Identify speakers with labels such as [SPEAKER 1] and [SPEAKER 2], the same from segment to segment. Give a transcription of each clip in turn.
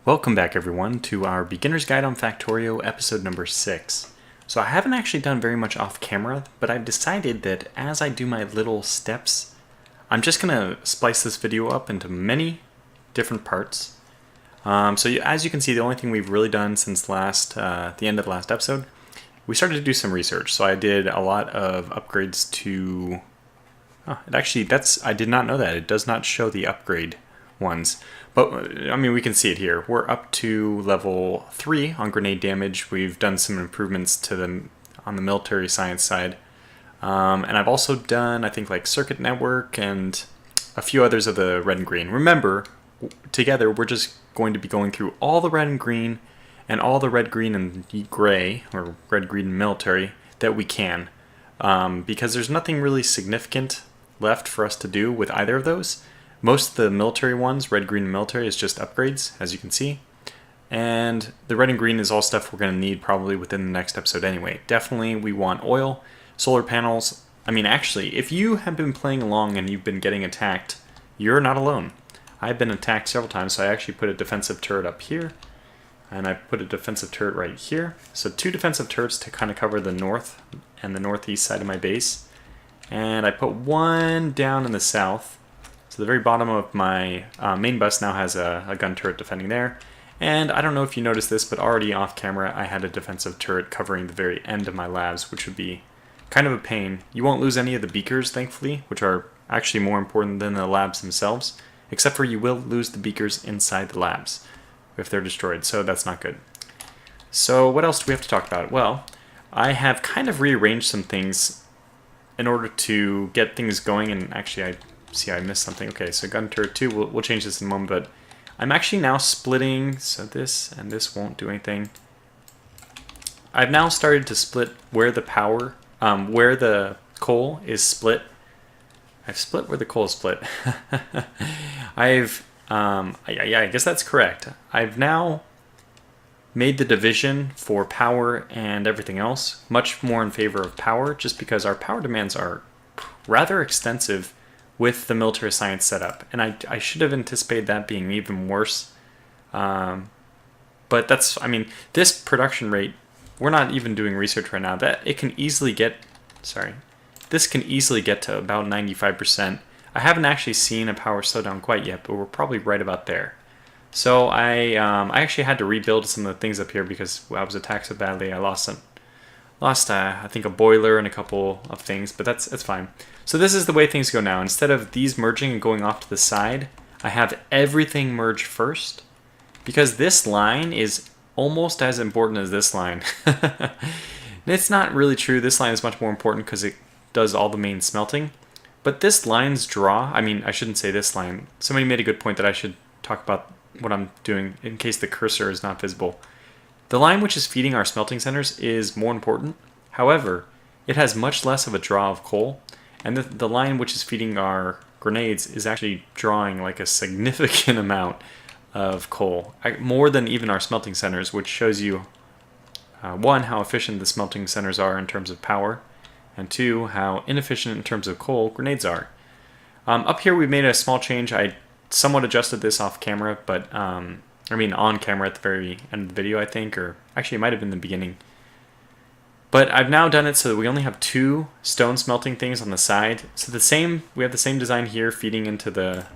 [SPEAKER 1] Welcome back everyone to our Beginner's Guide on Factorio episode number 6. So I haven't actually done very much off camera, but I've decided that as I do my little steps, I'm just going to splice this video up into many different parts. As you can see, the only thing we've really done since the end of the last episode, we started to do some research. So I did a lot of upgrades to... I did not know that. It does not show the upgrade ones. But, I mean, we can see it here. We're up to level 3 on grenade damage. We've done some improvements on the military science side. And I've also done, I think, like circuit network and a few others of the red and green. Remember, together we're just going to be going through all the red and green and all the red, green, and gray, or red, green, and military that we can. Because there's nothing really significant left for us to do with either of those. Most of the military ones, red, green, and military, is just upgrades, as you can see. And the red and green is all stuff we're going to need probably within the next episode anyway. Definitely we want oil, solar panels. I mean, actually, if you have been playing along and you've been getting attacked, you're not alone. I've been attacked several times, so I actually put a defensive turret up here. And I put a defensive turret right here. So 2 defensive turrets to kind of cover the north and the northeast side of my base. And I put one down in the south. So the very bottom of my main bus now has a gun turret defending there. And I don't know if you noticed this, but already off camera I had a defensive turret covering the very end of my labs, which would be kind of a pain. You won't lose any of the beakers, thankfully, which are actually more important than the labs themselves, except for you will lose the beakers inside the labs if they're destroyed, so that's not good. So what else do we have to talk about? Well, I have kind of rearranged some things in order to get things going, and actually I missed something. Okay, so gun turret 2, we'll change this in a moment, but I'm actually now splitting, so this and this won't do anything. I've now started to split where the power, where the coal is split. I've split where the coal is split. I guess that's correct. I've now made the division for power and everything else much more in favor of power, just because our power demands are rather extensive with the military science setup, and I should have anticipated that being even worse. But that's, I mean, this production rate, we're not even doing research right now. This can easily get to about 95%. I haven't actually seen a power slowdown quite yet, but we're probably right about there. So I actually had to rebuild some of the things up here because I was attacked so badly. I lost I think a boiler and a couple of things, but that's fine. So this is the way things go now. Instead of these merging and going off to the side, I have everything merge first, because this line is almost as important as this line. It's not really true. This line is much more important because it does all the main smelting. But this line's draw, I mean, I shouldn't say this line. Somebody made a good point that I should talk about what I'm doing in case the cursor is not visible. The line which is feeding our smelting centers is more important. However, it has much less of a draw of coal, and the line which is feeding our grenades is actually drawing like a significant amount of coal, more than even our smelting centers, which shows you, 1, how efficient the smelting centers are in terms of power, and 2, how inefficient in terms of coal grenades are. Up here we made a small change. I somewhat adjusted this off camera, but I mean on camera at the very end of the video, I think, or actually it might have been the beginning. But I've now done it so that we only have 2 stone smelting things on the side. So we have the same design here feeding into the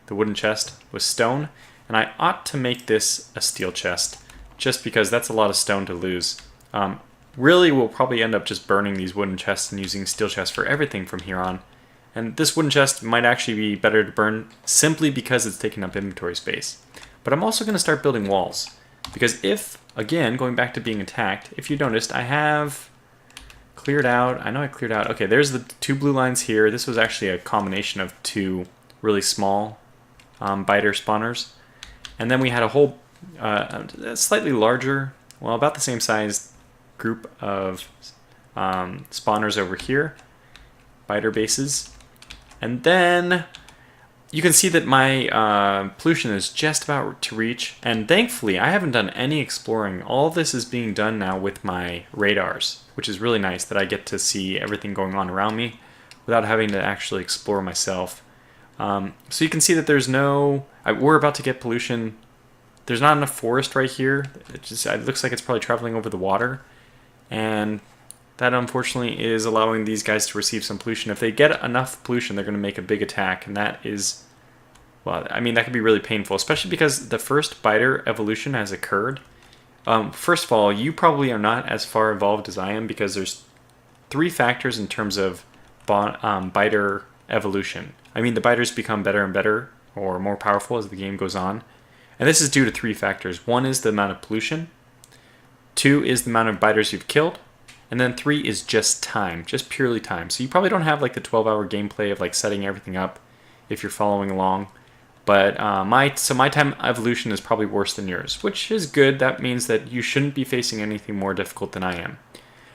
[SPEAKER 1] wooden chest with stone. And I ought to make this a steel chest, just because that's a lot of stone to lose. Really, we'll probably end up just burning these wooden chests and using steel chests for everything from here on. And this wooden chest might actually be better to burn simply because it's taking up inventory space. But I'm also going to start building walls. Because if, again, going back to being attacked, if you noticed, I have cleared out, I know I cleared out, okay, there's the 2 blue lines here. This was actually a combination of 2 really small biter spawners. And then we had a whole slightly larger, well, about the same size group of spawners over here, biter bases. And then you can see that my pollution is just about to reach, and thankfully I haven't done any exploring. All this is being done now with my radars, which is really nice that I get to see everything going on around me without having to actually explore myself. So you can see that there's we're about to get pollution there's not enough forest right here. It looks like it's probably traveling over the water, and that unfortunately is allowing these guys to receive some pollution. If they get enough pollution, they're going to make a big attack, and that is, well, I mean, that could be really painful, especially because the first biter evolution has occurred. First of all, you probably are not as far evolved as I am, because there's 3 factors in terms of biter evolution. I mean, the biters become better and better, or more powerful as the game goes on. And this is due to 3 factors. 1 is the amount of pollution. 2 is the amount of biters you've killed. And then 3 is just time, just purely time. So you probably don't have like the 12-hour gameplay of like setting everything up if you're following along. But my time evolution is probably worse than yours, which is good. That means that you shouldn't be facing anything more difficult than I am.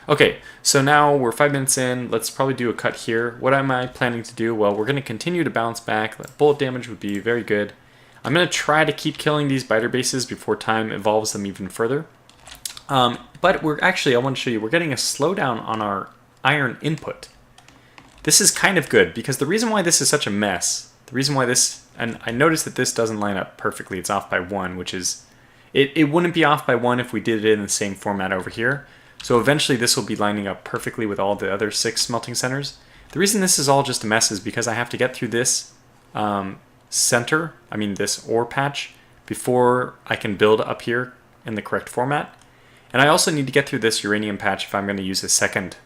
[SPEAKER 1] Okay, so now we're 5 minutes in. Let's probably do a cut here. What am I planning to do? Well, we're going to continue to bounce back. Bullet damage would be very good. I'm going to try to keep killing these biter bases before time evolves them even further. But I want to show you, we're getting a slowdown on our iron input. This is kind of good, because the reason why this is such a mess, and I noticed that this doesn't line up perfectly, it's off by 1, which is, it wouldn't be off by 1 if we did it in the same format over here. So eventually this will be lining up perfectly with all the other 6 smelting centers. The reason this is all just a mess is because I have to get through this this ore patch, before I can build up here in the correct format. And I also need to get through this uranium patch if I'm going to use a second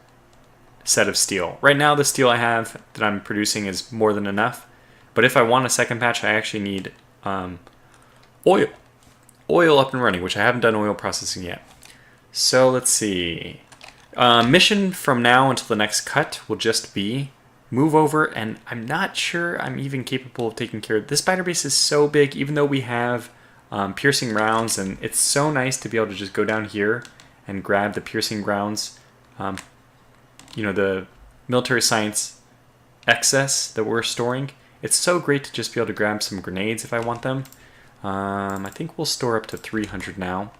[SPEAKER 1] set of steel. Right now the steel I have that I'm producing is more than enough, but if I want a second patch, I actually need oil up and running, which I haven't done oil processing yet. So let's see. Mission from now until the next cut will just be move over, and I'm not sure I'm even capable of taking care of this. Biter base is so big, even though we have piercing rounds, and it's so nice to be able to just go down here and grab the piercing rounds. The military science excess that we're storing. It's so great to just be able to grab some grenades if I want them. I think we'll store up to 300 now.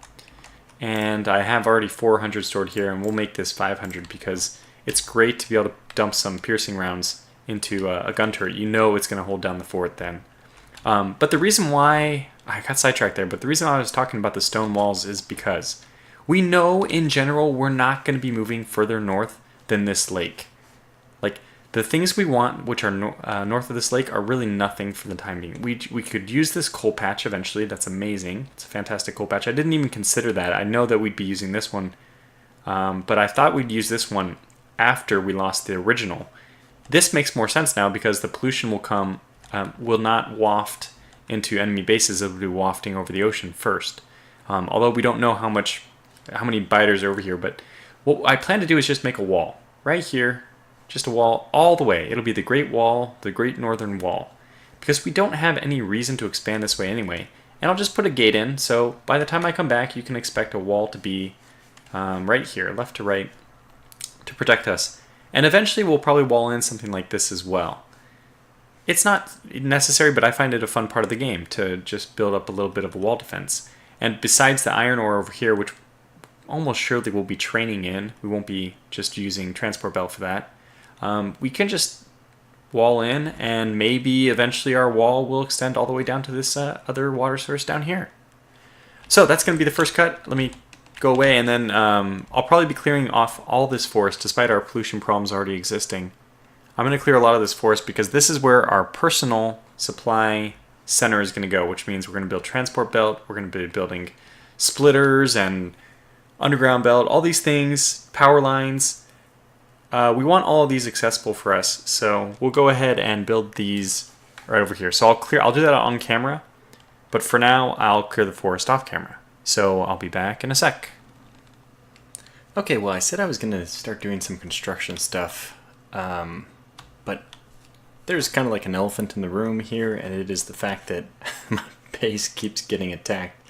[SPEAKER 1] And I have already 400 stored here, and we'll make this 500 because it's great to be able to dump some piercing rounds into a gun turret. You know it's going to hold down the fort then. But the reason why I got sidetracked there, but the reason I was talking about the stone walls is because we know in general we're not going to be moving further north than this lake. Like, the things we want, which are north of this lake, are really nothing for the time being. We could use this coal patch eventually. That's amazing. It's a fantastic coal patch. I didn't even consider that. I know that we'd be using this one, but I thought we'd use this one after we lost the original. This makes more sense now because the pollution will not waft into enemy bases. It will be wafting over the ocean first. Although we don't know how many biters are over here, but what I plan to do is just make a wall right here. Just a wall all the way. It'll be the Great Wall, the Great Northern Wall. Because we don't have any reason to expand this way anyway. And I'll just put a gate in, so by the time I come back, you can expect a wall to be right here, left to right, to protect us. And eventually we'll probably wall in something like this as well. It's not necessary, but I find it a fun part of the game to just build up a little bit of a wall defense. And besides the iron ore over here, which almost surely we'll be training in, we won't be just using transport belt for that. We can just wall in, and maybe eventually our wall will extend all the way down to this other water source down here. So that's going to be the first cut. Let me go away, and then I'll probably be clearing off all this forest despite our pollution problems already existing. I'm going to clear a lot of this forest because this is where our personal supply center is going to go, which means we're going to build transport belt, we're going to be building splitters and underground belt, all these things, power lines. We want all of these accessible for us, so we'll go ahead and build these right over here. So I'll do that on camera, but for now I'll clear the forest off camera. So I'll be back in a sec. Okay, well, I said I was going to start doing some construction stuff, but there's kind of like an elephant in the room here, and it is the fact that my base keeps getting attacked.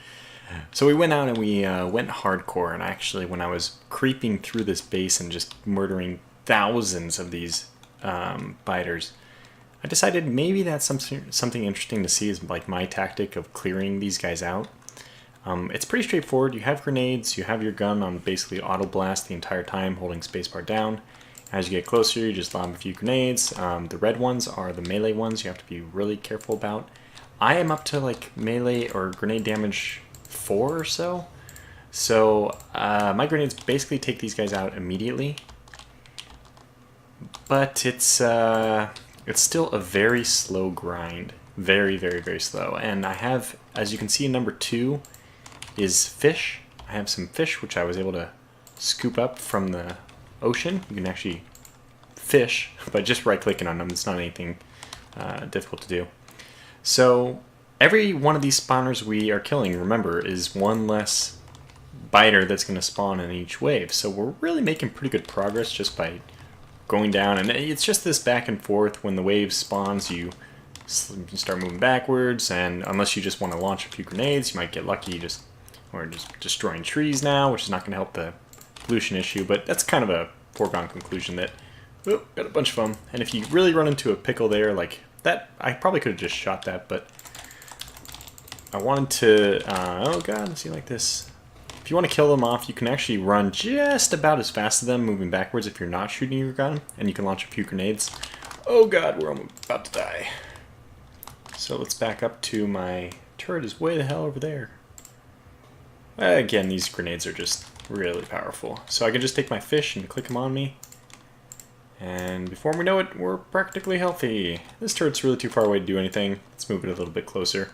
[SPEAKER 1] So we went out and we went hardcore, and actually when I was creeping through this base and just murdering thousands of these biters, I decided maybe that's something interesting to see, is like my tactic of clearing these guys out. It's pretty straightforward. You have grenades, you have your gun on basically auto blast the entire time, holding spacebar down. As you get closer, you just lob a few grenades. The red ones are the melee ones you have to be really careful about. I am up to like melee or grenade damage 4 or so. So my grenades basically take these guys out immediately. But it's still a very slow grind. Very, very, very slow. And I have, as you can see in number 2, is fish. I have some fish which I was able to scoop up from the ocean. You can actually fish by just right-clicking on them. It's not anything difficult to do. So every one of these spawners we are killing, remember, is one less biter that's going to spawn in each wave. So we're really making pretty good progress just by going down. And it's just this back and forth. When the wave spawns, you start moving backwards, and unless you just want to launch a few grenades, you might get lucky or just destroying trees now, which is not going to help the pollution issue. But that's kind of a foregone conclusion that, oh, got a bunch of them. And if you really run into a pickle there, like that, I probably could have just shot that, but I wanted to, oh god, let's see, like this. If you want to kill them off, you can actually run just about as fast as them, moving backwards if you're not shooting your gun, and you can launch a few grenades. Oh god, we're almost about to die. So let's back up to my turret is way the hell over there. Again, these grenades are just really powerful. So I can just take my fish and click them on me. And before we know it, we're practically healthy. This turret's really too far away to do anything. Let's move it a little bit closer.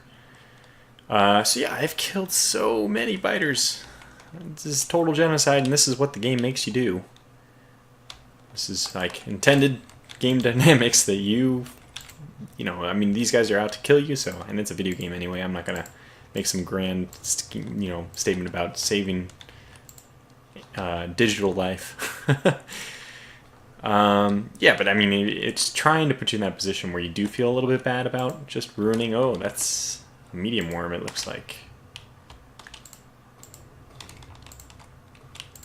[SPEAKER 1] So yeah, I've killed so many biters. This is total genocide, and this is what the game makes you do. This is like intended game dynamics that you know, I mean, these guys are out to kill you, so, and it's a video game anyway. I'm not gonna make some grand, you know, statement about saving digital life. Yeah, but I mean, it's trying to put you in that position where you do feel a little bit bad about just ruining. Oh, that's a medium worm, it looks like.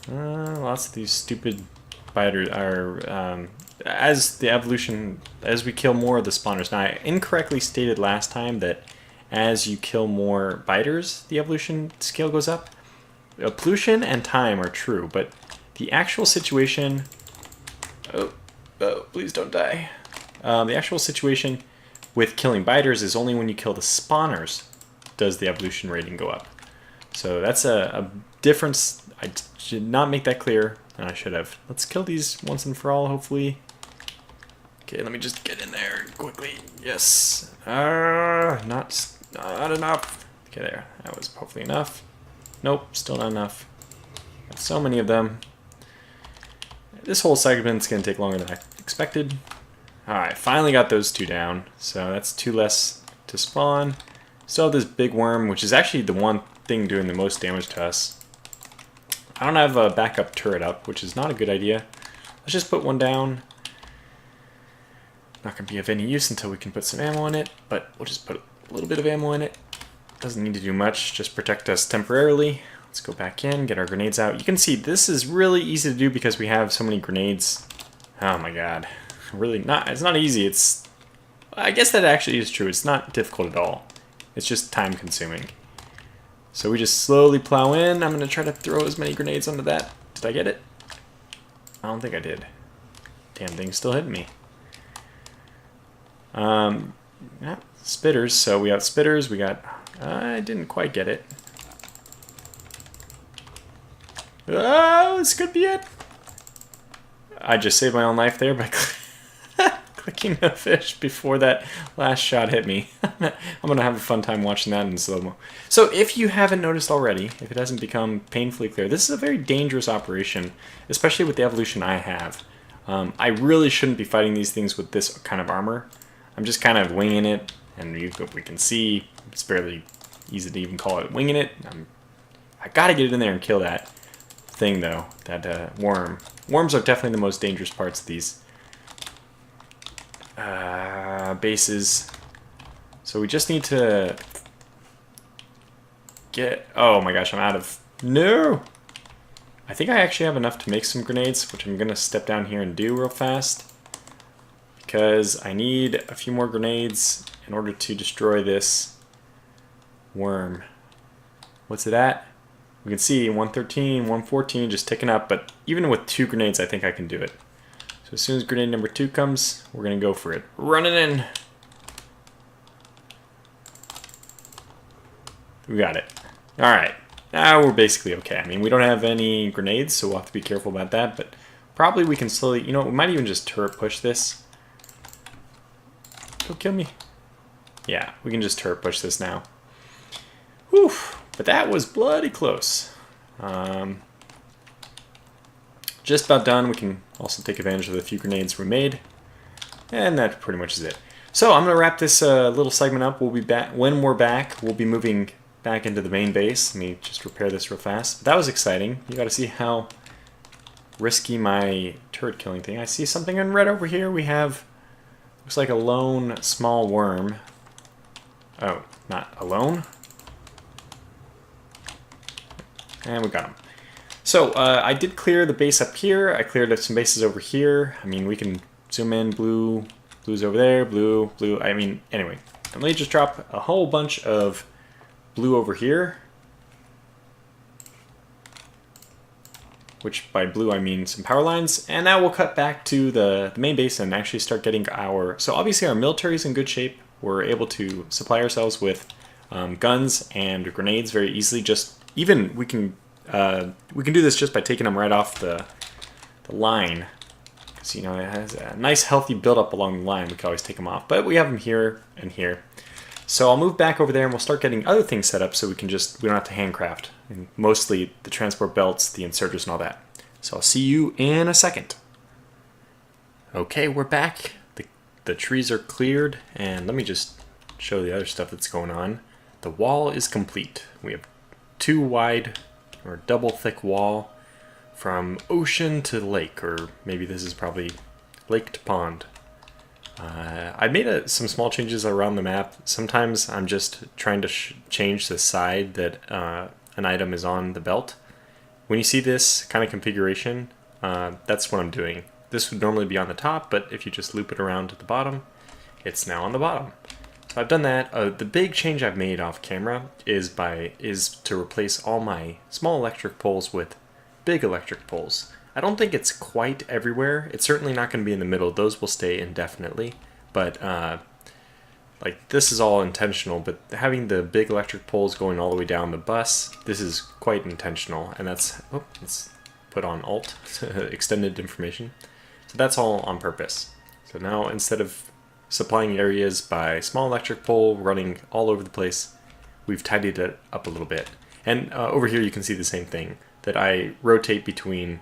[SPEAKER 1] Lots of these stupid biters are, as the evolution, as we kill more of the spawners. Now, I incorrectly stated last time that as you kill more biters, the evolution scale goes up. Pollution and time are true, but the actual situation... Oh, please don't die. The actual situation with killing biters is only when you kill the spawners does the evolution rating go up. So that's a difference. I did not make that clear, and I should have. Let's kill these once and for all, hopefully. Okay, let me just get in there quickly. Yes. Not enough. Okay, there. That was hopefully enough. Nope, still not enough. Got so many of them. This whole segment's going to take longer than I expected. Alright, finally got those 2 down. So that's 2 less to spawn. Still have this big worm, which is actually the one thing doing the most damage to us. I don't have a backup turret up, which is not a good idea. Let's just put one down. Not going to be of any use until we can put some ammo in it, but we'll just put a little bit of ammo in it. Doesn't need to do much, just protect us temporarily. Let's go back in, get our grenades out. You can see this is really easy to do because we have so many grenades. Oh my god. Really not, it's not easy. I guess that actually is true. It's not difficult at all. It's just time consuming. So we just slowly plow in. I'm going to try to throw as many grenades onto that. Did I get it? I don't think I did. Damn thing's still hitting me. Yeah, spitters. So we got spitters. We got... I didn't quite get it. Oh, this could be it. I just saved my own life there by clicking the fish before that last shot hit me. I'm going to have a fun time watching that in slow-mo. So if you haven't noticed already, if it hasn't become painfully clear, this is a very dangerous operation, especially with the evolution I have. I really shouldn't be fighting these things with this kind of armor. I'm just kind of winging it, and we can see it's fairly easy to even call it winging it. I got to get in there and kill that thing, though, that worm. Worms are definitely the most dangerous parts of these bases. So we just need to get... Oh my gosh, I'm out of... No! I think I actually have enough to make some grenades, which I'm going to step down here and do real fast. Because I need a few more grenades in order to destroy this worm. What's it at? We can see 113, 114 just ticking up, but even with 2 grenades, I think I can do it. So as soon as grenade number 2 comes, we're going to go for it. Running in! We got it. Alright, now we're basically okay. I mean, we don't have any grenades, so we'll have to be careful about that, but probably we can slowly, you know, we might even just turret push this. Don't kill me. Yeah, we can just turret push this now. Whew, but that was bloody close. Just about done. We can also take advantage of the few grenades we made. And that pretty much is it. So I'm going to wrap this little segment up. We'll be back. When we're back, we'll be moving back into the main base. Let me just repair this real fast. But that was exciting. You got to see how risky my turret killing thing. I see something in red over here. We have, looks like a lone small worm. Oh, not alone. And we got him. So I did clear the base up here. I cleared some bases over here. I mean, we can zoom in. Blue, blue's over there. Blue, blue. I mean, anyway. And let me just drop a whole bunch of blue over here. Which by blue I mean some power lines. And now we'll cut back to the main base and actually start getting our... So obviously our military is in good shape. We're able to supply ourselves with guns and grenades very easily. Just even we can do this just by taking them right off the line. Because, you know, it has a nice healthy buildup along the line. We can always take them off. But we have them here and here. So I'll move back over there and we'll start getting other things set up so we don't have to handcraft. And mostly the transport belts, the inserters and all that. So I'll see you in a second. Okay, we're back. The trees are cleared, and let me just show the other stuff that's going on. The wall is complete. We have 2 wide or double thick wall from ocean to lake, or maybe this is probably lake to pond. I made some small changes around the map. Sometimes I'm just trying to change the side that an item is on the belt. When you see this kind of configuration, that's what I'm doing. This would normally be on the top, but if you just loop it around to the bottom, it's now on the bottom. So I've done that. The big change I've made off camera is to replace all my small electric poles with big electric poles. I don't think it's quite everywhere. It's certainly not going to be in the middle. Those will stay indefinitely. But like this is all intentional. But having the big electric poles going all the way down the bus, this is quite intentional. And that's let's put on Alt extended information. So that's all on purpose. So now instead of supplying areas by small electric pole running all over the place, we've tidied it up a little bit. And over here you can see the same thing, that I rotate between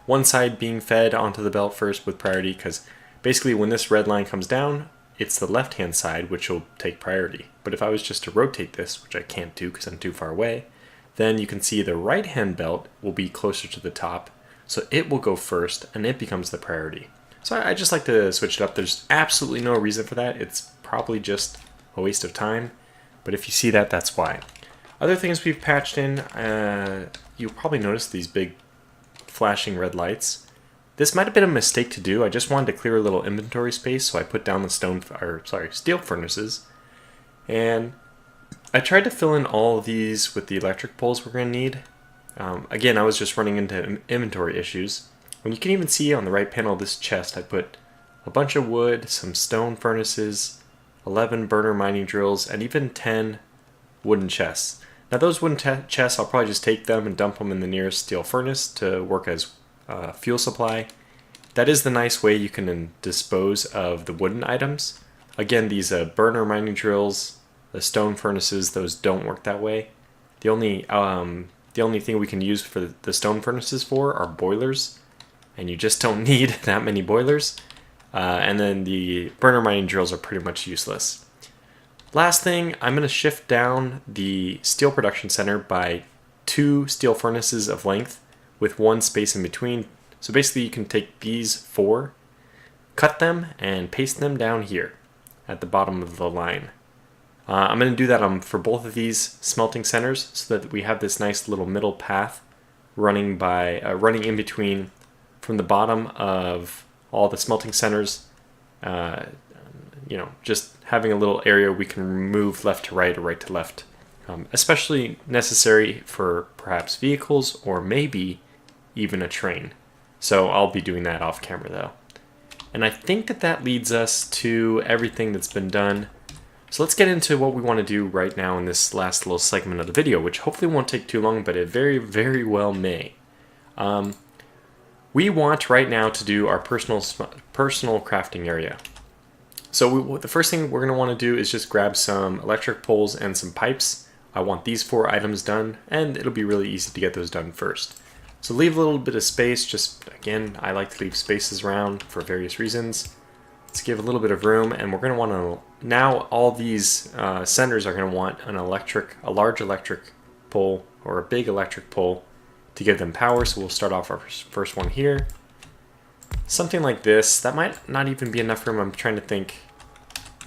[SPEAKER 1] one side being fed onto the belt first with priority, because basically when this red line comes down, it's the left hand side which will take priority. But if I was just to rotate this, which I can't do because I'm too far away, then you can see the right hand belt will be closer to the top, so it will go first and it becomes the priority. So I just like to switch it up. There's absolutely no reason for that. It's probably just a waste of time, but if you see that, that's why. Other things we've patched in, you'll probably notice these big flashing red lights. This might have been a mistake to do. I just wanted to clear a little inventory space, so I put down the steel furnaces, and I tried to fill in all of these with the electric poles we're going to need. Again, I was just running into inventory issues. When you can even see on the right panel of this chest, I put a bunch of wood, some stone furnaces, 11 burner mining drills, and even 10 wooden chests. Now those wooden chests, I'll probably just take them and dump them in the nearest steel furnace to work as fuel supply. That is the nice way you can dispose of the wooden items. Again, these burner mining drills, the stone furnaces, those don't work that way. The only thing we can use for the stone furnaces for are boilers, and you just don't need that many boilers. And then the burner mining drills are pretty much useless. Last thing, I'm going to shift down the steel production center by 2 steel furnaces of length with 1 space in between. So basically you can take these 4, cut them, and paste them down here at the bottom of the line. I'm going to do that for both of these smelting centers so that we have this nice little middle path running in between from the bottom of all the smelting centers. Just having a little area we can move left to right or right to left, especially necessary for perhaps vehicles or maybe even a train. So I'll be doing that off camera though. And I think that leads us to everything that's been done. So let's get into what we want to do right now in this last little segment of the video, which hopefully won't take too long, but it very, very well may. We want right now to do our personal crafting area. So the first thing we're going to want to do is just grab some electric poles and some pipes. I want these 4 items done, and it'll be really easy to get those done first. So leave a little bit of space. Just again, I like to leave spaces around for various reasons. Let's give a little bit of room, and we're going to want to, now all these senders are going to want a large electric pole or a big electric pole to give them power. So we'll start off our first one here. Something like this. That might not even be enough room. I'm trying to think.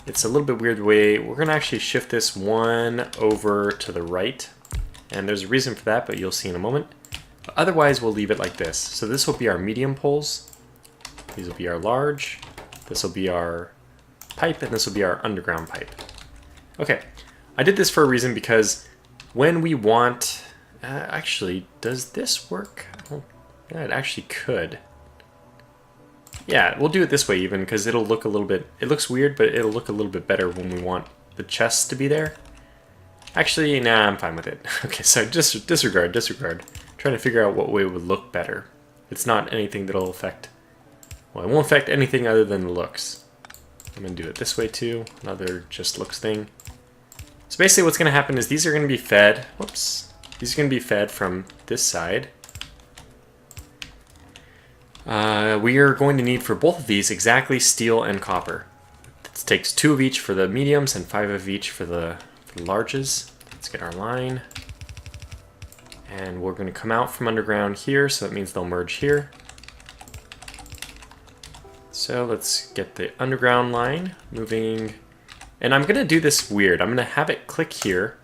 [SPEAKER 1] It's a little bit weird way. We're going to actually shift this one over to the right, and there's a reason for that, but you'll see in a moment. But otherwise, we'll leave it like this. So this will be our medium poles. These will be our large. This will be our pipe, and this will be our underground pipe. Okay, I did this for a reason because when we want... actually, does this work? Yeah, it actually could. Yeah, we'll do it this way even because it'll look a little bit... It looks weird, but it'll look a little bit better when we want the chests to be there. Actually, nah, I'm fine with it. Okay, so just disregard. Trying to figure out what way would look better. It's not anything that'll affect... Well, it won't affect anything other than the looks. I'm going to do it this way too. Another just looks thing. So basically what's going to happen is these are going to be fed. Whoops. These are going to be fed from this side. We are going to need for both of these exactly steel and copper. It takes 2 of each for the mediums and 5 of each for the larges. Let's get our line. And we're going to come out from underground here, so that means they'll merge here. So let's get the underground line moving. And I'm going to do this weird. I'm going to have it click here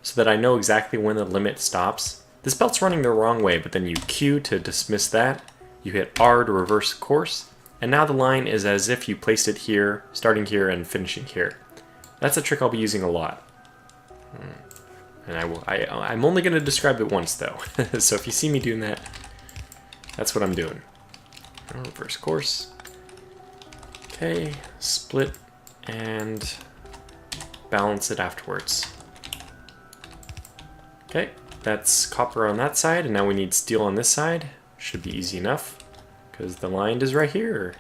[SPEAKER 1] so that I know exactly when the limit stops. This belt's running the wrong way, but then you Q to dismiss that. You hit R to reverse course. And now the line is as if you placed it here, starting here and finishing here. That's a trick I'll be using a lot. And I'm only going to describe it once though. So if you see me doing that, that's what I'm doing. Reverse course. Okay, split and balance it afterwards. Okay, that's copper on that side, and now we need steel on this side. Should be easy enough, because the line is right here.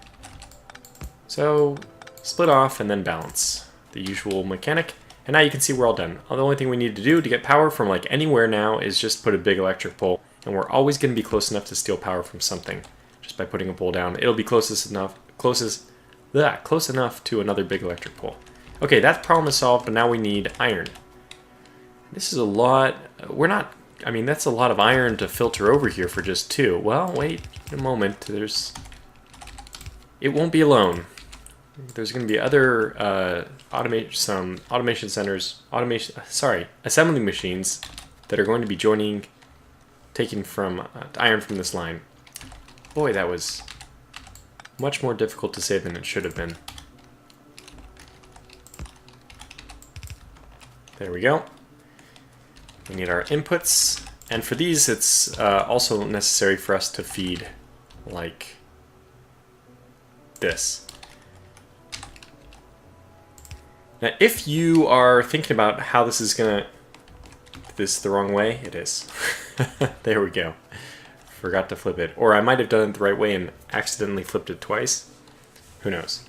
[SPEAKER 1] So, split off and then balance. The usual mechanic. And now you can see we're all done. The only thing we need to do to get power from like anywhere now is just put a big electric pole, and we're always going to be close enough to steal power from something. Just by putting a pole down, it'll be close enough to another big electric pole. Okay, that problem is solved, but now we need iron. This is a lot. That's a lot of iron to filter over here for just 2. Well, wait a moment. It won't be alone. There's going to be other assembly machines that are going to be taking from iron from this line. Boy, that was much more difficult to say than it should have been. There we go. We need our inputs, and for these it's also necessary for us to feed like this. Now if you are thinking about how this is gonna... This the wrong way? It is. There we go. Forgot to flip it. Or I might have done it the right way and accidentally flipped it twice. Who knows?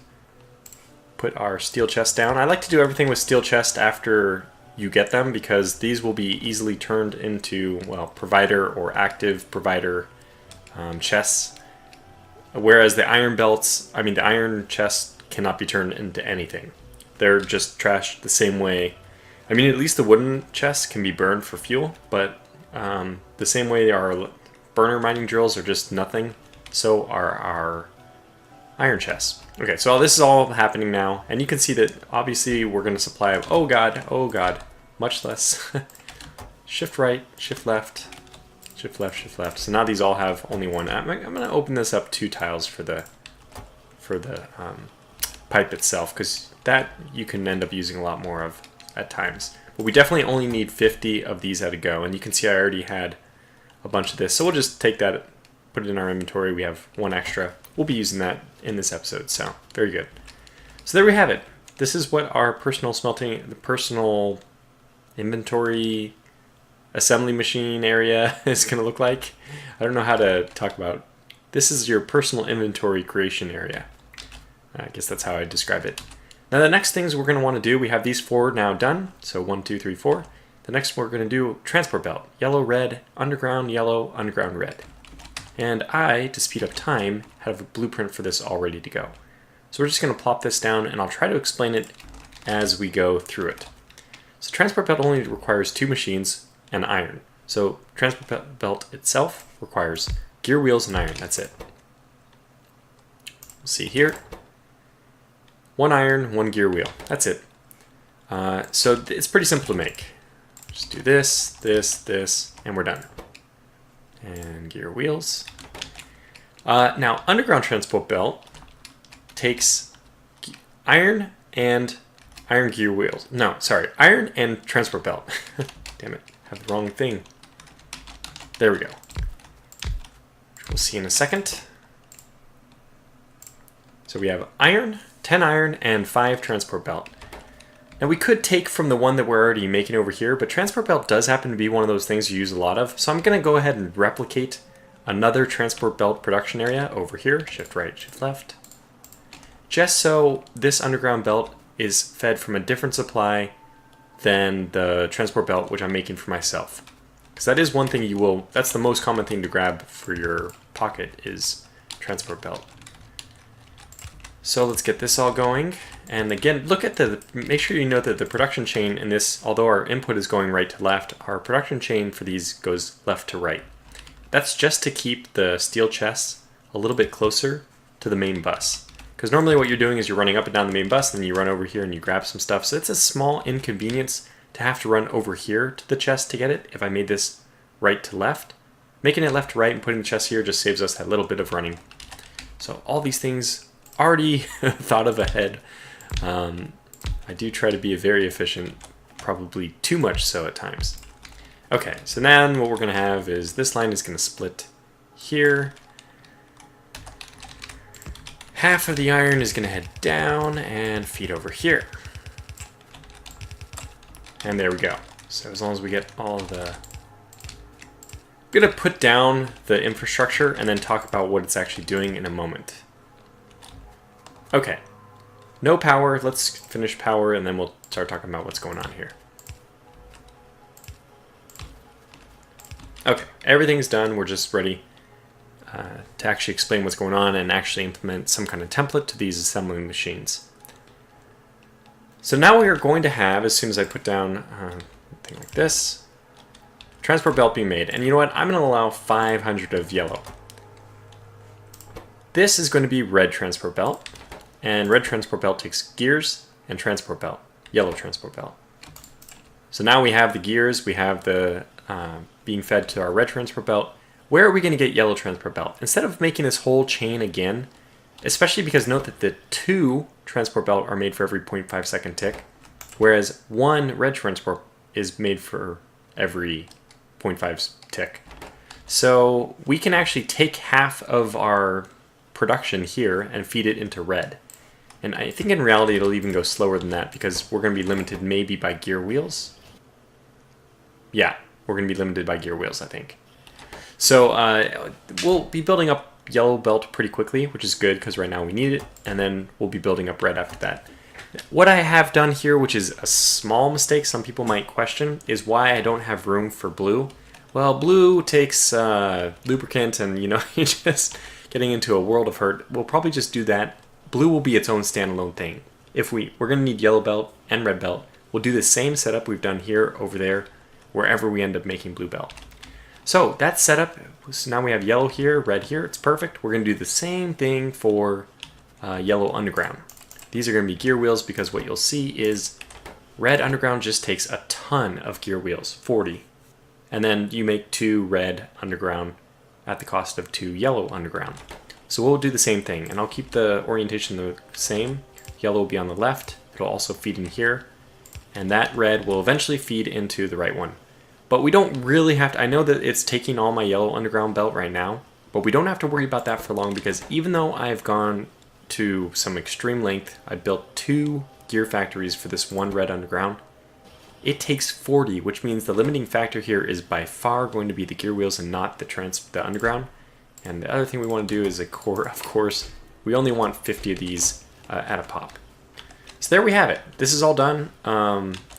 [SPEAKER 1] Put our steel chest down. I like to do everything with steel chest after you get them, because these will be easily turned into, well, provider or active provider chests. Whereas the iron chests cannot be turned into anything. They're just trashed the same way. I mean, at least the wooden chests can be burned for fuel, but the same way our burner mining drills are just nothing, so are our iron chests. Okay, so this is all happening now, and you can see that obviously we're going to supply, oh god, much less. Shift right, shift left, shift left, shift left. So now these all have only one. I'm going to open this up 2 tiles for the pipe itself, because that you can end up using a lot more of at times. But we definitely only need 50 of these at a go, and you can see I already had a bunch of this, so we'll just take that, put it in our inventory. We have 1 extra. We'll be using that in this episode, so very good. So there we have it. this is what our personal smelting, the personal inventory assembly machine area is going to look like. I don't know how to talk about. This is your personal inventory creation area. I guess that's how I describe it. Now the next things we're going to want to do, we have these 4 now done. So 1, 2, 3, 4. The next we're going to do transport belt. Yellow, red, underground, yellow, underground, red. And I, to speed up time, have a blueprint for this all ready to go. So we're just going to plop this down and I'll try to explain it as we go through it. So transport belt only requires 2 machines and iron. So transport belt itself requires gear wheels and iron. That's it. We'll see here. 1 iron, 1 gear wheel. That's it. So it's pretty simple to make. Just do this, this, this, and we're done. And gear wheels. Now, underground transport belt takes iron and iron gear wheels. No, sorry, iron and transport belt. Damn it, I have the wrong thing. There we go. We'll see in a second. So we have iron, 10 iron, and 5 transport belt. Now we could take from the one that we're already making over here, but transport belt does happen to be one of those things you use a lot of. So I'm going to go ahead and replicate another transport belt production area over here. Shift right, shift left. Just so this underground belt is fed from a different supply than the transport belt which I'm making for myself. Because that is one thing you will, that's the most common thing to grab for your pocket is transport belt. So let's get this all going. And again, look at make sure you note that the production chain in this, although our input is going right to left, our production chain for these goes left to right. That's just to keep the steel chests a little bit closer to the main bus. Because normally what you're doing is you're running up and down the main bus, and then you run over here and you grab some stuff. So it's a small inconvenience to have to run over here to the chest to get it. If I made this right to left, making it left to right and putting the chest here just saves us that little bit of running. So all these things already thought of ahead. I do try to be very efficient, probably too much so at times. Okay, so now what we're going to have is this line is going to split here. Half of the iron is going to head down and feed over here. And there we go. So as long as we get all the... I'm going to put down the infrastructure and then talk about what it's actually doing in a moment. Okay. No power. Let's finish power and then we'll start talking about what's going on here. Okay, everything's done. We're just ready to actually explain what's going on and actually implement some kind of template to these assembling machines. So now we are going to have, as soon as I put down a thing like this, transport belt being made. And you know what? I'm going to allow 500 of yellow. This is going to be red transport belt. And red transport belt takes gears and transport belt, yellow transport belt. So now we have the gears, we have the being fed to our red transport belt. Where are we going to get yellow transport belt? Instead of making this whole chain again, especially because note that the 2 transport belt are made for every 0.5 second tick, whereas 1 red transport is made for every 0.5 tick. So we can actually take half of our production here and feed it into red. And I think in reality it'll even go slower than that because we're going to be limited maybe by gear wheels. Yeah, we're going to be limited by gear wheels, I think. So we'll be building up yellow belt pretty quickly, which is good because right now we need it, and then we'll be building up red after that. What I have done here, which is a small mistake some people might question, is why I don't have room for blue. Well, blue takes lubricant and, you know, you're just getting into a world of hurt. We'll probably just do that. Blue will be its own standalone thing. If we're going to need yellow belt and red belt, we'll do the same setup we've done here, over there, wherever we end up making blue belt. So that's set up. So now we have yellow here, red here. It's perfect. We're going to do the same thing for yellow underground. These are going to be gear wheels because what you'll see is red underground just takes a ton of gear wheels, 40. And then you make 2 red underground at the cost of 2 yellow underground. So we'll do the same thing, and I'll keep the orientation the same. Yellow will be on the left. It'll also feed in here. And that red will eventually feed into the right one. But we don't really have to, I know that it's taking all my yellow underground belt right now, but we don't have to worry about that for long because even though I've gone to some extreme length, I built 2 gear factories for this one red underground. It takes 40, which means the limiting factor here is by far going to be the gear wheels and not the underground. And the other thing we want to do is, of course, we only want 50 of these at a pop. So there we have it. This is all done.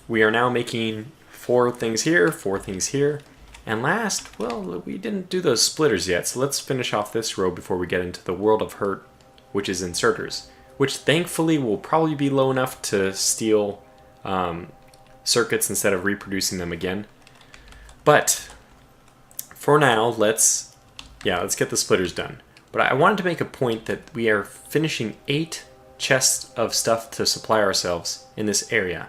[SPEAKER 1] We are now making 4 things here, 4 things here. And last, well, we didn't do those splitters yet, so let's finish off this row before we get into the world of hurt, which is inserters, which thankfully will probably be low enough to steal circuits instead of reproducing them again. But for now, let's get the splitters done. But I wanted to make a point that we are finishing 8 chests of stuff to supply ourselves in this area.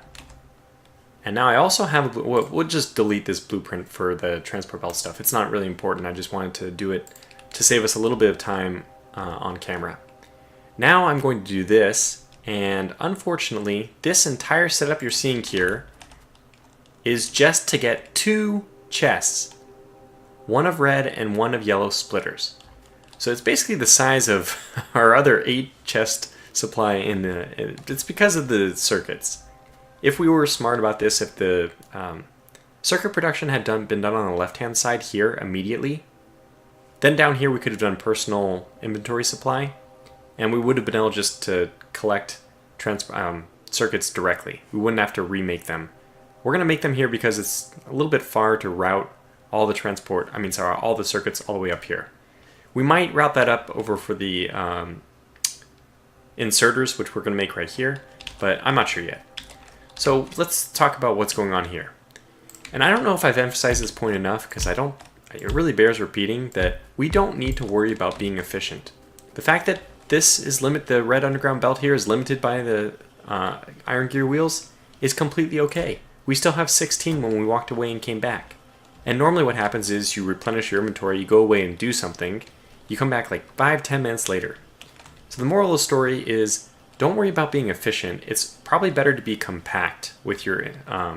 [SPEAKER 1] And now I also have we'll just delete this blueprint for the transport belt stuff. It's not really important. I just wanted to do it to save us a little bit of time on camera. Now I'm going to do this, and unfortunately, this entire setup you're seeing here is just to get 2 chests, one of red and one of yellow splitters. So it's basically the size of our other 8 chest supply it's because of the circuits. If we were smart about this, if the circuit production had been done on the left-hand side here immediately, then down here we could have done personal inventory supply, and we would have been able just to collect circuits directly. We wouldn't have to remake them. We're going to make them here because it's a little bit far to route all the all the circuits all the way up here. We might route that up over for the inserters, which we're going to make right here, but I'm not sure yet. So let's talk about what's going on here. And I don't know if I've emphasized this point enough, because it really bears repeating that we don't need to worry about being efficient. The fact that the red underground belt here is limited by the iron gear wheels is completely okay. We still have 16 when we walked away and came back. And normally what happens is you replenish your inventory, you go away and do something, you come back like 5-10 minutes later. So the moral of the story is, don't worry about being efficient. It's probably better to be compact with your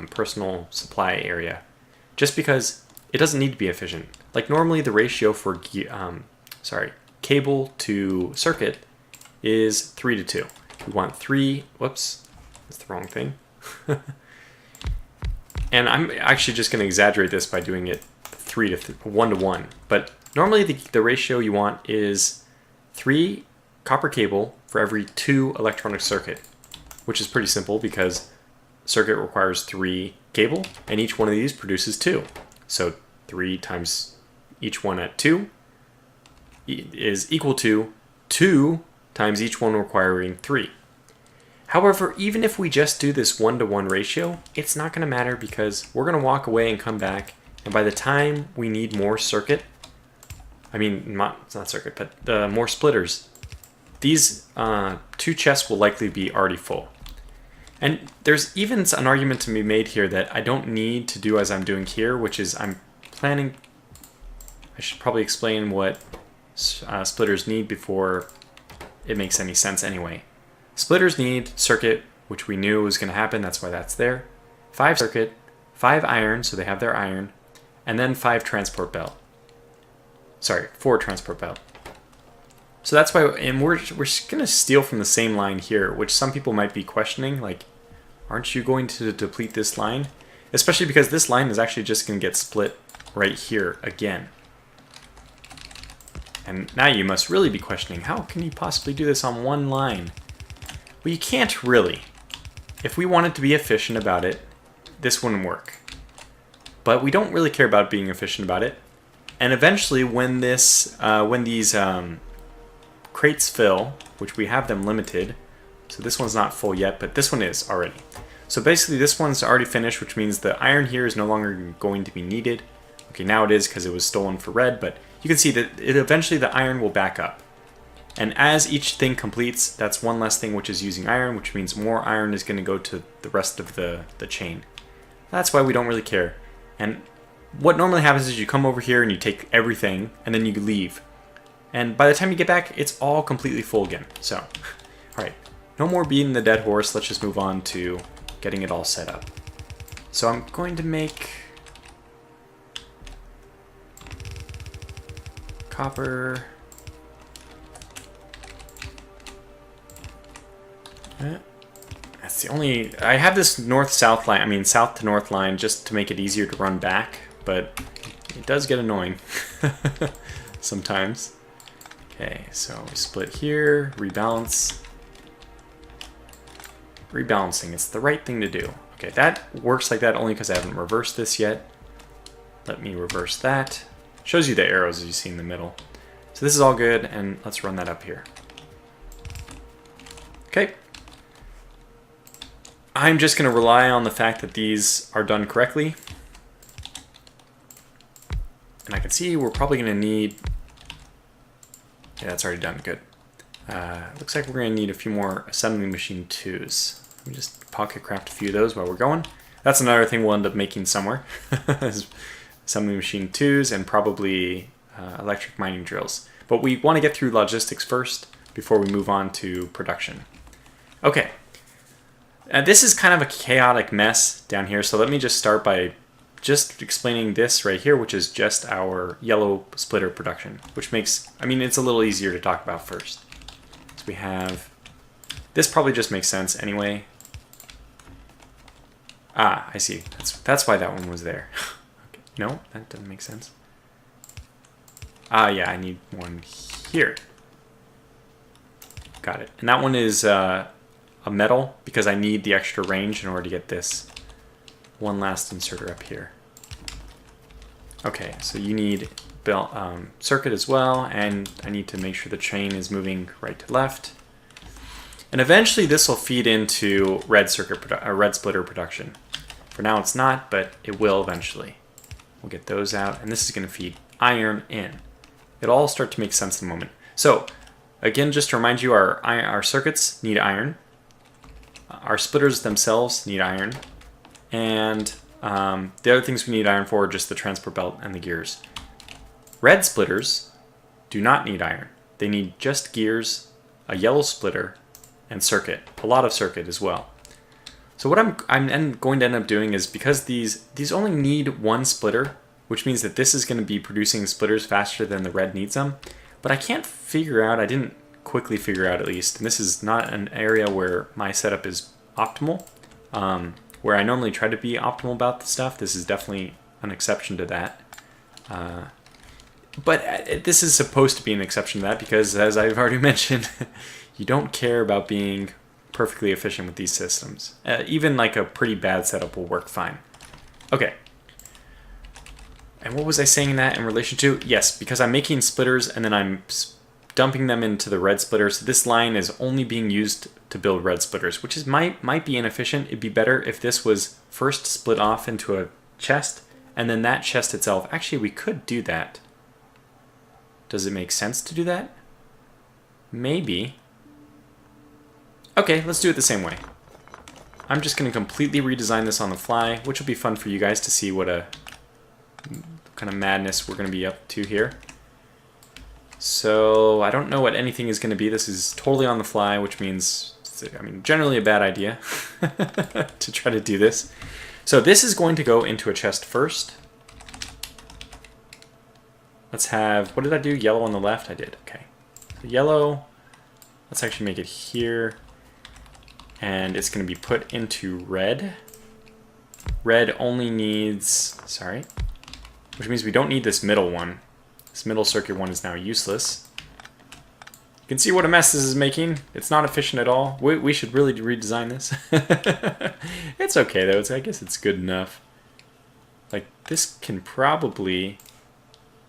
[SPEAKER 1] personal supply area, just because it doesn't need to be efficient. Like normally the ratio for cable to circuit is 3:2. We want 3, whoops, that's the wrong thing. And I'm actually just going to exaggerate this by doing it 1:1. But normally the ratio you want is 3 copper cable for every 2 electronic circuit, which is pretty simple because circuit requires 3 cable, and each one of these produces 2. So 3 times each one at 2 is equal to 2 times each one requiring 3. However, even if we just do this 1:1 ratio, it's not going to matter because we're going to walk away and come back, and by the time we need more circuit, more splitters, these 2 chests will likely be already full. And there's even an argument to be made here that I don't need to do as I'm doing here, which is I should probably explain what splitters need before it makes any sense anyway. Splitters need circuit, which we knew was going to happen, that's why that's there. 5 circuit, 5 iron, so they have their iron, and then 4 transport belt. So that's why, and we're going to steal from the same line here, which some people might be questioning, like, aren't you going to deplete this line? Especially because this line is actually just going to get split right here again. And now you must really be questioning, how can you possibly do this on one line? Well, you can't really. If we wanted to be efficient about it, this wouldn't work. But we don't really care about being efficient about it. And eventually, when these crates fill, which we have them limited, so this one's not full yet, but this one is already. So basically, this one's already finished, which means the iron here is no longer going to be needed. Okay, now it is because it was stolen for red, but you can see that eventually the iron will back up. And as each thing completes, that's one less thing which is using iron, which means more iron is going to go to the rest of the chain. That's why we don't really care. And what normally happens is you come over here and you take everything, and then you leave. And by the time you get back, it's all completely full again. So, alright, no more beating the dead horse, let's just move on to getting it all set up. So I'm going to make copper. That's the only... I have this north-south line, I mean south to north line, just to make it easier to run back, but it does get annoying sometimes. Okay, so we split here, rebalance. Rebalancing, it's the right thing to do. Okay, that works like that only because I haven't reversed this yet. Let me reverse that. Shows you the arrows as you see in the middle. So this is all good, and let's run that up here. Okay. I'm just going to rely on the fact that these are done correctly. And I can see we're probably going to need... Yeah, that's already done. Good. Looks like we're going to need a few more assembly machine 2s. Let me just pocket craft a few of those while we're going. That's another thing we'll end up making somewhere. Assembly machine 2s and probably electric mining drills. But we want to get through logistics first before we move on to production. Okay. This is kind of a chaotic mess down here, so let me just start by just explaining this right here, which is just our yellow splitter production, which makes, I mean, it's a little easier to talk about first. So we have, this probably just makes sense anyway. Ah, I see. That's why that one was there. Okay. No, that doesn't make sense. Ah, yeah, I need one here. Got it. And that one is a metal because I need the extra range in order to get this one last inserter up here. Okay, so you need circuit as well, and I need to make sure the chain is moving right to left. And eventually this will feed into red splitter production. For now it's not, but it will eventually. We'll get those out, and this is going to feed iron in. It'll all start to make sense in a moment. So, again, just to remind you, our circuits need iron. Our splitters themselves need iron. And the other things we need iron for are just the transport belt and the gears. Red splitters do not need iron. They need just gears, a yellow splitter, and circuit. A lot of circuit as well. So what I'm going to end up doing is, because these only need one splitter, which means that this is going to be producing splitters faster than the red needs them. But I can't figure out, I didn't quickly figure out at least, and this is not an area where my setup is optimal, where I normally try to be optimal about the stuff. This is definitely an exception to that. But this is supposed to be an exception to that because, as I've already mentioned, you don't care about being perfectly efficient with these systems. Even like a pretty bad setup will work fine. Okay. And what was I saying in that in relation to? Yes, because I'm making splitters and then I'm dumping them into the red splitters. So this line is only being used to build red splitters, which is might be inefficient. It'd be better if this was first split off into a chest and then that chest itself. Actually, we could do that. Does it make sense to do that? Maybe. Okay, let's do it the same way. I'm just going to completely redesign this on the fly, which will be fun for you guys to see what a kind of madness we're going to be up to here. So I don't know what anything is going to be. This is totally on the fly, which means, I mean, generally a bad idea to try to do this. So this is going to go into a chest first. Let's have, what did I do? Yellow on the left? I did, okay. So yellow, let's actually make it here. And it's going to be put into red. Red only needs, sorry, which means we don't need this middle one. This middle circuit one is now useless. You can see what a mess this is making. It's not efficient at all. We should really redesign this. It's okay though. I guess it's good enough. Like this can probably,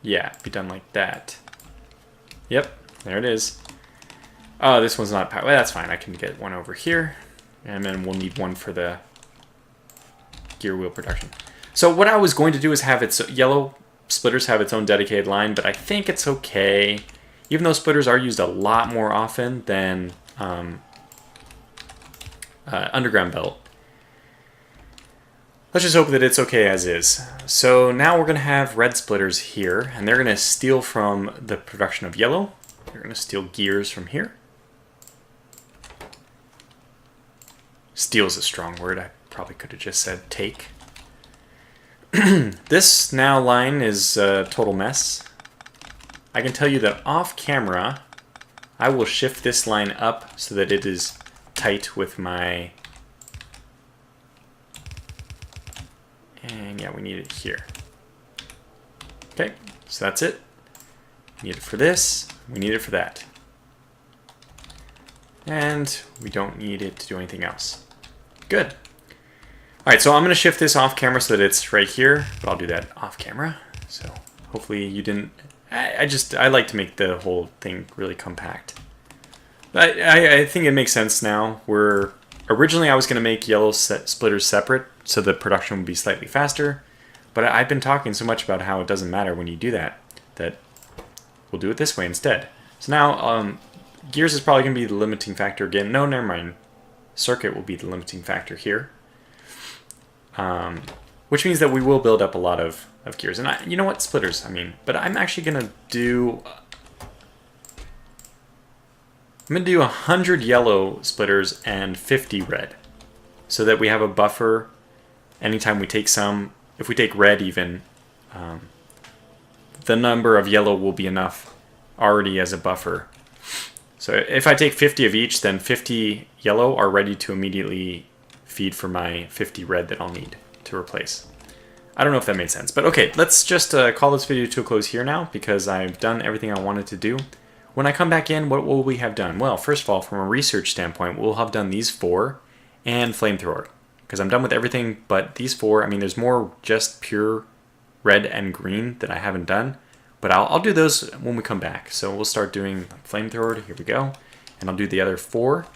[SPEAKER 1] yeah, be done like that. Yep, there it is. Oh, this one's not powered. Well, that's fine. I can get one over here. And then we'll need one for the gear wheel production. So what I was going to do is have its yellow splitters have its own dedicated line, but I think it's okay. Even though splitters are used a lot more often than underground belt. Let's just hope that it's okay as is. So now we're going to have red splitters here, and they're going to steal from the production of yellow. They're going to steal gears from here. Steal is a strong word. I probably could have just said take. This now line is a total mess. I can tell you that off camera, I will shift this line up so that it is tight with my And yeah, we need it here. Okay, so that's it. We need it for this, we need it for that. And we don't need it to do anything else. Good. Alright, so I'm going to shift this off camera so that it's right here, but I'll do that off camera. So hopefully you didn't... I like to make the whole thing really compact. I think it makes sense now. Originally I was going to make yellow splitters separate so the production would be slightly faster, but I've been talking so much about how it doesn't matter when you do that, that we'll do it this way instead. So now gears is probably going to be the limiting factor again. No, never mind. Circuit will be the limiting factor here. Which means that we will build up a lot of gears. And you know what? Splitters, I mean. But I'm actually going to do... I'm going to do 100 yellow splitters and 50 red. So that we have a buffer anytime we take some. If we take red even, the number of yellow will be enough already as a buffer. So if I take 50 of each, then 50 yellow are ready to immediately feed for my 50 red that I'll need to replace. I don't know if that made sense. But okay, let's just call this video to a close here now because I've done everything I wanted to do. When I come back in, what will we have done? Well, first of all, from a research standpoint, we'll have done these 4 and flamethrower. Because I'm done with everything but these 4. I mean, there's more just pure red and green that I haven't done. But I'll do those when we come back. So we'll start doing flamethrower. Here we go. And I'll do the other 4.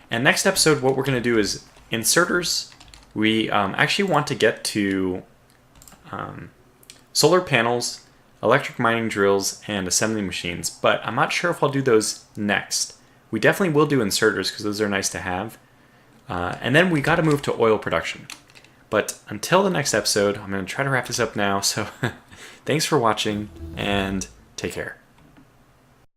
[SPEAKER 1] And next episode, what we're going to do is inserters. We actually want to get to solar panels, electric mining drills, and assembly machines. But I'm not sure if I'll do those next. We definitely will do inserters because those are nice to have. And then we got to move to oil production. But until the next episode, I'm going to try to wrap this up now. So thanks for watching and take care.